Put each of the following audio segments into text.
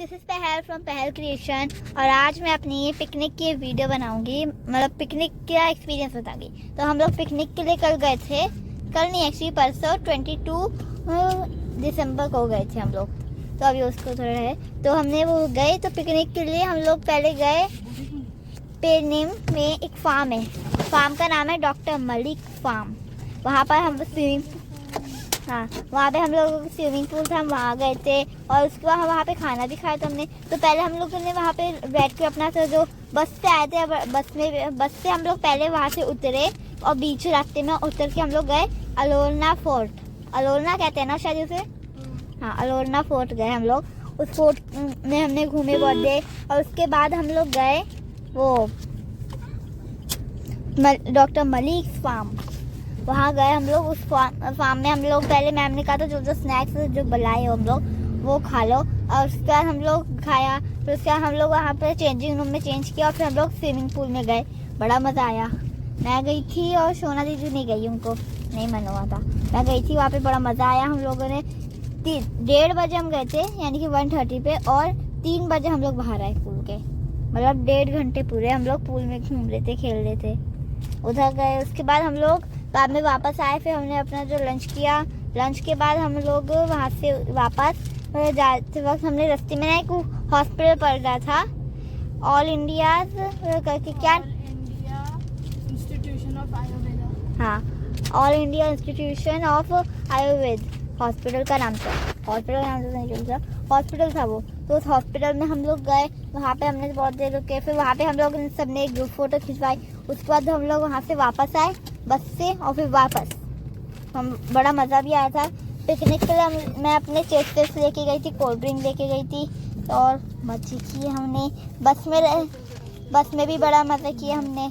This is पहल from पहल creation और आज मैं अपनी ये पिकनिक की वीडियो बनाऊंगी, मतलब पिकनिक का एक्सपीरियंस बताऊंगी। तो हम लोग पिकनिक के लिए कल गए थे, कल नहीं एक्चुअली परसों 22 दिसंबर को गए थे हम लोग। तो अभी उसको थोड़ा है तो हमने वो गए तो पिकनिक के लिए हम लोग पहले गए पेनीम में। एक फार्म है, फार्म का नाम है डॉक्टर मलिक फार्म। वहाँ पर हम वहाँ पे हम लोग स्विमिंग पूल था, हम वहाँ गए थे और उसके बाद हम वहाँ पे खाना भी खाया था हमने। तो पहले हम लोगों ने वहाँ पे बैठ के अपना जो बस से आए थे, बस से हम लोग पहले वहाँ से उतरे और बीच रास्ते में उतर के हम लोग गए अलोरना फोर्ट। अलोरना कहते हैं ना शायद उसे, हाँ अलोरना फोर्ट गए हम लोग। उस फोर्ट में हमने घूमे बहुत देर और उसके बाद हम लोग गए वो डॉक्टर मलिक फार्म। वहाँ गए हम लोग। उस फार्म में हम लोग पहले मैम ने कहा था जो स्नैक्स जो बुलाए हो हम लोग वो खा लो, और उसके बाद हम लोग खाया। फिर उसके बाद हम लोग वहाँ पे चेंजिंग रूम में चेंज किया और फिर हम लोग स्विमिंग पूल में गए। बड़ा मज़ा आया। मैं गई थी और सोना दीदी नहीं गई, उनको नहीं मन हुआ था। मैं गई थी वहाँ पे, बड़ा मज़ा आया। हम लोगों ने 1:30 बजे हम गए थे, यानी कि 1:30 पे, और 3 बजे हम लोग बाहर आए पूल के। मतलब 1.5 घंटे पूरे हम लोग पूल में घूम रहे थे, खेल रहे थे, उधर गए। उसके बाद हम लोग बाद में वापस आए। फिर हमने अपना जो लंच किया। लंच के बाद हम लोग वहाँ से वापस जाते वक्त हमने रास्ते में एक हॉस्पिटल पड़ रहा था, ऑल इंडिया करके, क्या इंस्टीट्यूशन ऑफ आयुर्वेद, हाँ all India institution of Ayurveda hospital का नाम था। हॉस्पिटल का नाम तो नहीं चलता, हॉस्पिटल था वो। तो उस हॉस्पिटल में हम लोग गए, वहाँ पे हमने बहुत देर रुके। फिर वहाँ पे हम लोग सबने एक ग्रुप फोटो खिंचवाई। उसके बाद हम लोग वहाँ से वापस आए बस से, और फिर वापस हम बड़ा मज़ा भी आया था। पिकनिक के लिए मैं अपने चिप्स लेके गई थी, कोल्ड ड्रिंक लेके गई थी और मज़े किए हमने। बस में भी बड़ा मज़ा किया हमने।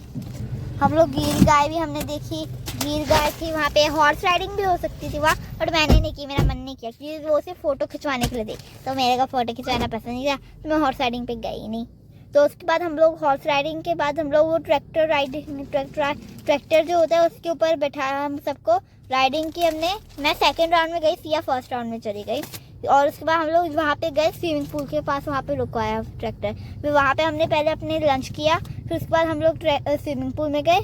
हम लोग गिर गाय भी हमने देखी, गिर गाय थी वहाँ पे। हॉर्स राइडिंग भी हो सकती थी वहाँ, बट मैंने नहीं की, मेरा मन नहीं किया क्योंकि वो सिर्फ फ़ोटो खिंचवाने के लिए थी। तो मेरे को फ़ोटो खिंचवाना पसंद नहीं था, तो मैं हॉर्स राइडिंग पे गई नहीं। तो उसके बाद हम लोग हॉर्स राइडिंग के बाद हम लोग वो ट्रैक्टर जो होता है उसके ऊपर बैठा हम सबको राइडिंग की हमने। मैं सेकंड राउंड में गई, सिया फर्स्ट राउंड में चली गई। और उसके बाद हम लोग वहाँ पे गए स्विमिंग पूल के पास, वहाँ पे रुकवाया ट्रैक्टर। फिर वहाँ पे हमने पहले अपने लंच किया। फिर उसके बाद हम लोग स्विमिंग पूल में गए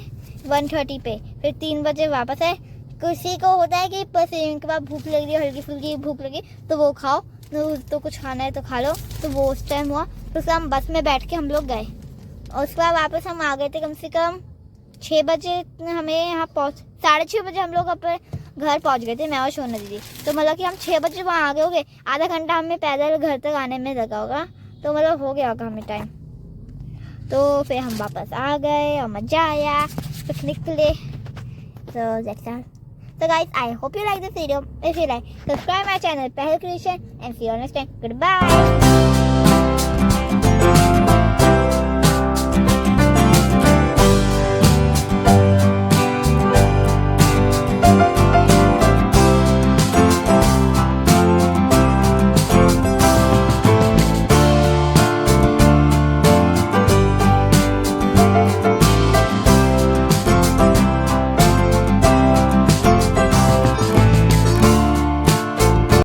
1:30 पे। फिर 3 बजे वापस आए। किसी को होता है कि स्विमिंग के बाद भूख लग रही है, हल्की फुल्की भूख लगी तो वो खाओ, तो कुछ खाना है तो खा लो, तो वो उस टाइम हुआ। तो हम बस में बैठ के हम लोग गए और उसके बाद वापस हम आ गए थे कम से कम 6 बजे। हमें यहाँ 6:30 बजे हम लोग अपने घर पहुँच गए थे, मैं और सोना दीदी। तो मतलब कि हम 6 बजे वहाँ आ गए होंगे, आधा घंटा हमें पैदल घर तक आने में लगा होगा, तो मतलब हो गया होगा हमें टाइम। तो फिर हम वापस आ गए और मज़ा आया पिकनिक के लिए। So that's all. So guys, I hope you like this video. If you like, subscribe my channel Pehel Creation and see you next time. Goodbye.